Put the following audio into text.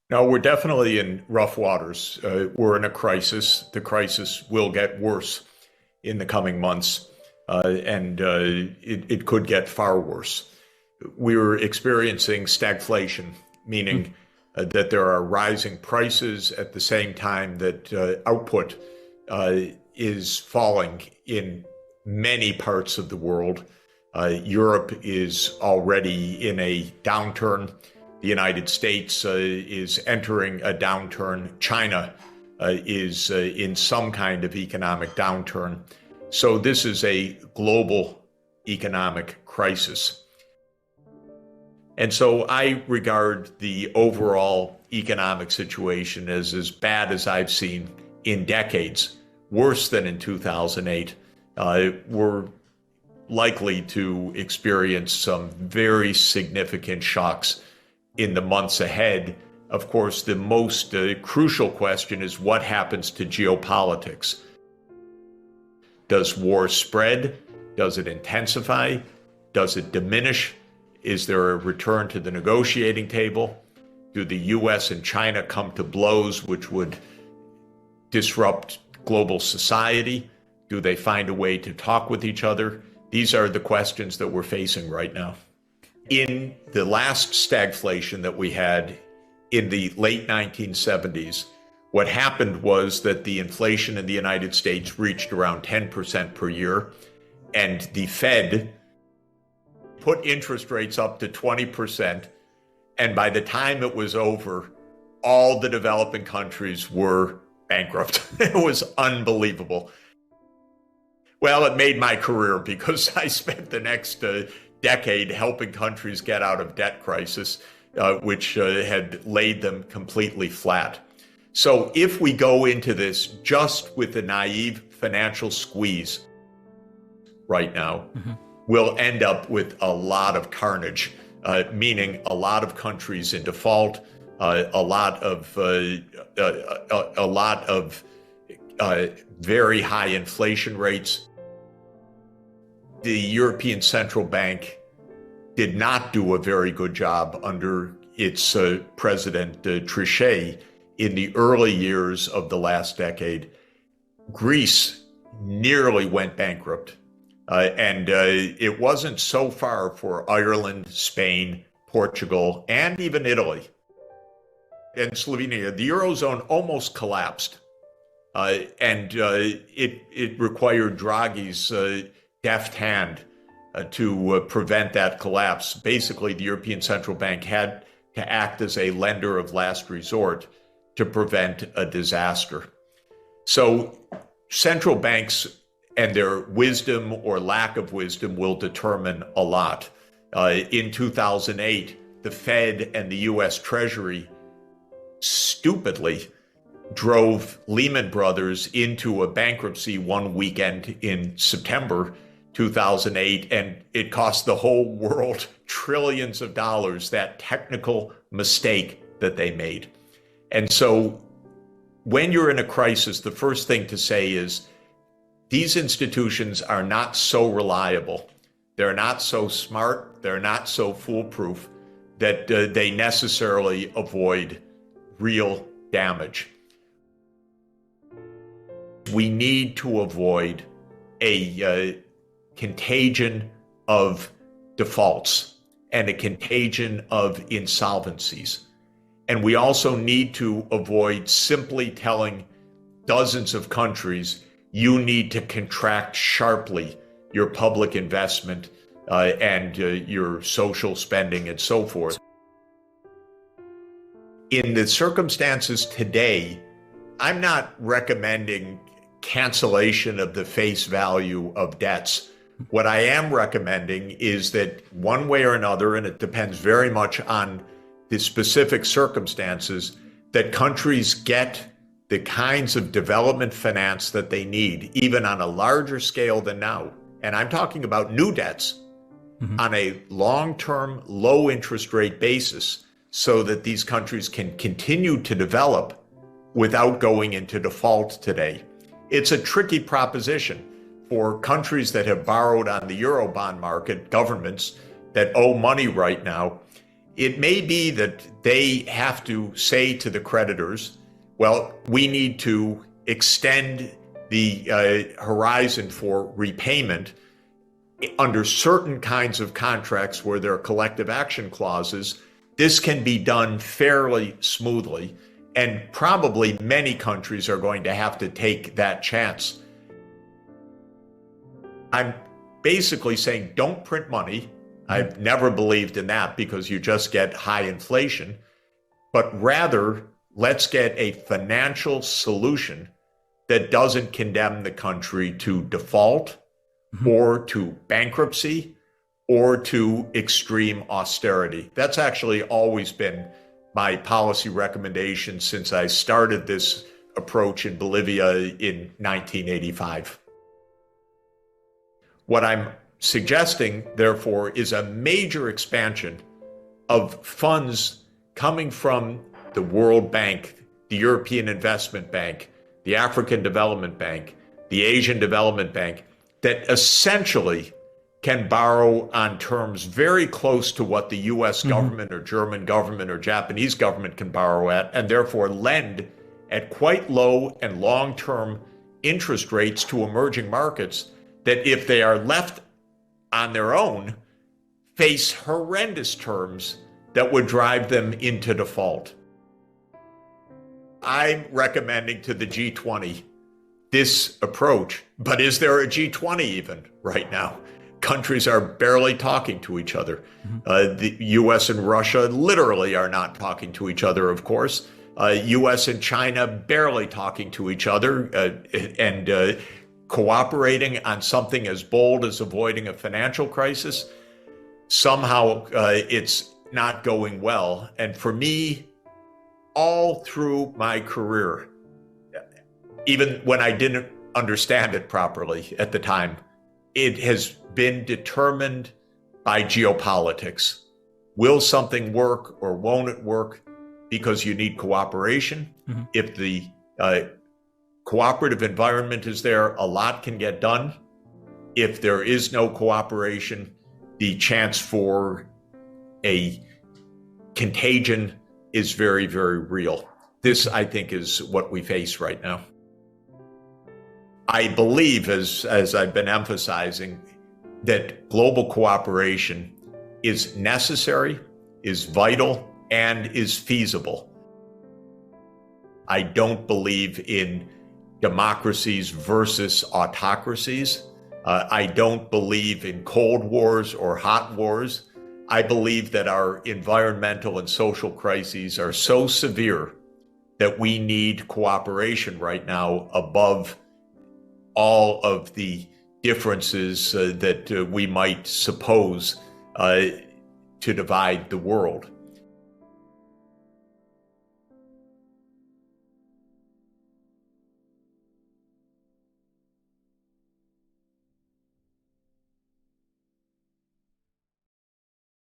No, we're definitely in rough waters. We're in a crisis. The crisis will get worse in the coming months, and it could get far worse. We're experiencing stagflation, meaning that there are rising prices at the same time that output uh, is falling in many parts of the world. Europe is already in a downturn. The United States is entering a downturn. China is in some kind of economic downturn. So this is a global economic crisis. And so I regard the overall economic situation as bad as I've seen in decades, worse than in 2008. We're likely to experience some very significant shocks in the months ahead. Of course, the most crucial question is what happens to geopolitics? Does war spread? Does it intensify? Does it diminish? Is there a return to the negotiating table? Do the US and China come to blows which would disrupt global society? Do they find a way to talk with each other? These are the questions that we're facing right now. In the last stagflation that we had in the late 1970s, what happened was that the inflation in the United States reached around 10% per year, and the Fed put interest rates up to 20%. And by the time it was over, all the developing countries were bankrupt. It was unbelievable. Well, it made my career because I spent the next decade helping countries get out of debt crisis, which had laid them completely flat. So if we go into this just with the naive financial squeeze right now, we'll end up with a lot of carnage, meaning a lot of countries in default, a lot of very high inflation rates. The European Central Bank did not do a very good job under its president Trichet in the early years of the last decade. Greece nearly went bankrupt. And it wasn't so far for Ireland, Spain, Portugal, and even Italy and Slovenia. The Eurozone almost collapsed. And it required Draghi's deft hand to prevent that collapse. Basically, the European Central Bank had to act as a lender of last resort to prevent a disaster. So central banks and their wisdom or lack of wisdom will determine a lot. In 2008, the Fed and the US Treasury stupidly drove Lehman Brothers into a bankruptcy one weekend in September 2008, and it cost the whole world trillions of dollars, that technical mistake that they made. And so when you're in a crisis, the first thing to say is these institutions are not so reliable. They're not so smart. They're not so foolproof that they necessarily avoid real damage. We need to avoid a contagion of defaults and a contagion of insolvencies. And we also need to avoid simply telling dozens of countries, you need to contract sharply your public investment and your social spending and so forth. In the circumstances today, I'm not recommending cancellation of the face value of debts. What I am recommending is that one way or another, and it depends very much on the specific circumstances, that countries get the kinds of development finance that they need, even on a larger scale than now. And I'm talking about new debts on a long-term, low interest rate basis so that these countries can continue to develop without going into default today. It's a tricky proposition for countries that have borrowed on the Eurobond market, governments that owe money right now. It may be that they have to say to the creditors, well, we need to extend the horizon for repayment under certain kinds of contracts where there are collective action clauses. This can be done fairly smoothly, and probably many countries are going to have to take that chance. I'm basically saying don't print money. I've never believed in that because you just get high inflation, but rather let's get a financial solution that doesn't condemn the country to default or to bankruptcy or to extreme austerity. That's actually always been my policy recommendation since I started this approach in Bolivia in 1985. What I'm suggesting, therefore, is a major expansion of funds coming from the World Bank, the European Investment Bank, the African Development Bank, the Asian Development Bank, that essentially can borrow on terms very close to what the US government or German government or Japanese government can borrow at, and therefore lend at quite low and long-term interest rates to emerging markets that, if they are left on their own, face horrendous terms that would drive them into default. I'm recommending to the G20 this approach, but is there a G20 even right now? Countries are barely talking to each other. The US and Russia literally are not talking to each other, of course. US and China barely talking to each other and cooperating on something as bold as avoiding a financial crisis. Somehow it's not going well. And for me, all through my career, even when I didn't understand it properly at the time, it has been determined by geopolitics. Will something work or won't it work? Because you need cooperation. If the cooperative environment is there, a lot can get done. If there is no cooperation, the chance for a contagion is very, very real. This, I think, is what we face right now. I believe, as I've been emphasizing, that global cooperation is necessary, is vital, and is feasible. I don't believe in democracies versus autocracies. I don't believe in cold wars or hot wars. I believe that our environmental and social crises are so severe that we need cooperation right now above all of the differences that we might suppose to divide the world.